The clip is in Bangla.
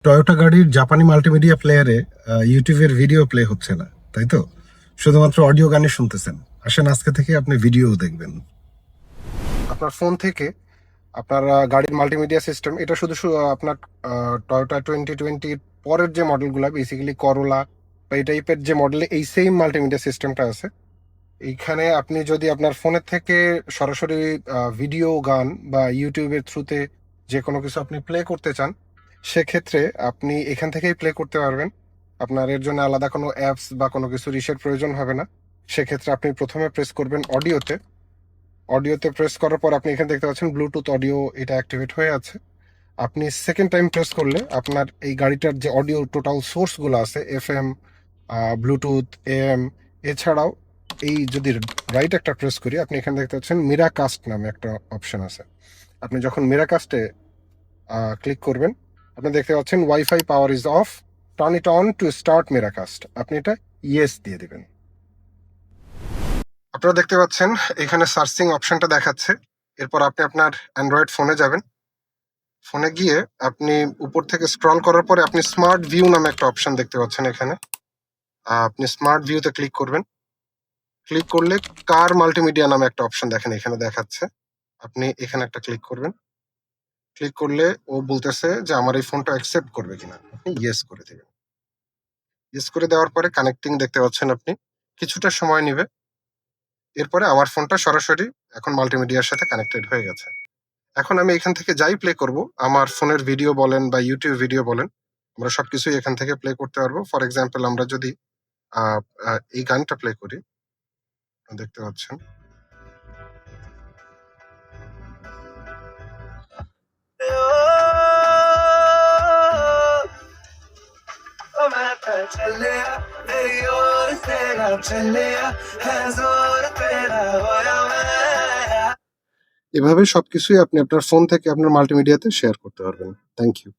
টয়োটা গাড়ির জাপানি মাল্টিমিডিয়া প্লেয়ারে ইউটিউবের ভিডিও প্লে হচ্ছে না, তাই তো? শুধুমাত্র অডিও গানই শুনতেছেন। আসেন আজকে থেকে আপনি ভিডিও দেখবেন। আপনার ফোন থেকে আপনার গাড়ির মাল্টিমিডিয়া সিস্টেম এটা আপনার টয়োটা 2020 পরের যে মডেলগুলো বেসিক্যালি করোলা বা এই টাইপের যে মডেলে এই সেম মাল্টিমিডিয়া সিস্টেমটা আছে। এইখানে আপনি যদি আপনার ফোনের থেকে সরাসরি ভিডিও গান বা ইউটিউবের থ্রুতে যে কোনো কিছু আপনি প্লে করতে চান, সেক্ষেত্রে আপনি এখান থেকেই প্লে করতে পারবেন। আপনার এর জন্য আলাদা কোনো অ্যাপস বা কোনো কিছু রিসের প্রয়োজন হবে না। সেক্ষেত্রে আপনি প্রথমে প্রেস করবেন অডিওতে। অডিওতে প্রেস করার পর আপনি এখানে দেখতে পাচ্ছেন ব্লুটুথ অডিও এটা অ্যাক্টিভেট হয়ে আছে। আপনি সেকেন্ড টাইম প্রেস করলে আপনার এই গাড়িটার যে অডিও টোটাল সোর্সগুলো আছে এফএম, ব্লুটুথ, এএম, এছাড়াও এই যদি রাইট একটা প্রেস করি আপনি এখানে দেখতে পাচ্ছেন মিরাকাস্ট নামে একটা অপশন আছে। আপনি যখন মিরাকাস্টে ক্লিক করবেন আপনি দেখতে পাচ্ছেন WiFi power is off, turn it on to start Miracast, আপনি এটা ইয়েস দিয়ে দিবেন। আপনারা দেখতে পাচ্ছেন এখানে সার্চিং অপশনটা দেখাচ্ছে। এরপর আপনি আপনার অ্যান্ড্রয়েড ফোনে যাবেন। ফোনে গিয়ে আপনি উপর থেকে স্ক্রল করার পরে আপনি স্মার্ট ভিউ নামে একটা অপশন দেখতে পাচ্ছেন এখানে। আপনি স্মার্ট ভিউতে ক্লিক করবেন। ক্লিক করলে কার মাল্টিমিডিয়া নামে একটা অপশন দেখেন এখানে দেখাচ্ছে। আপনি এখানে একটা ক্লিক করবেন। ক্লিক করলে ও বলতেছে যে আমার এই ফোনটা অ্যাকসেপ্ট করবে কিনা। আপনি ইয়েস করে দিবেন। ইয়েস করে দেওয়ার পরে কানেক্টিং দেখতে পাচ্ছেন আপনি। কিছুটা সময় নিবে। এরপরে আমার ফোনটা সরাসরি এখন মাল্টিমিডিয়ার সাথে কানেক্টেড হয়ে গেছে। এখন আমি এখান থেকে যাই প্লে করব, আমার ফোনের ভিডিও বলেন বা ইউটিউব ভিডিও বলেন, আমরা সবকিছুই এখান থেকে প্লে করতে পারবো। ফর এক্সাম্পল আমরা যদি এই গানটা প্লে করি, দেখতে পাচ্ছেন। এভাবে সবকিছুই আপনি আপনার ফোন থেকে আপনার মাল্টিমিডিয়াতে শেয়ার করতে পারবেন। Thank you.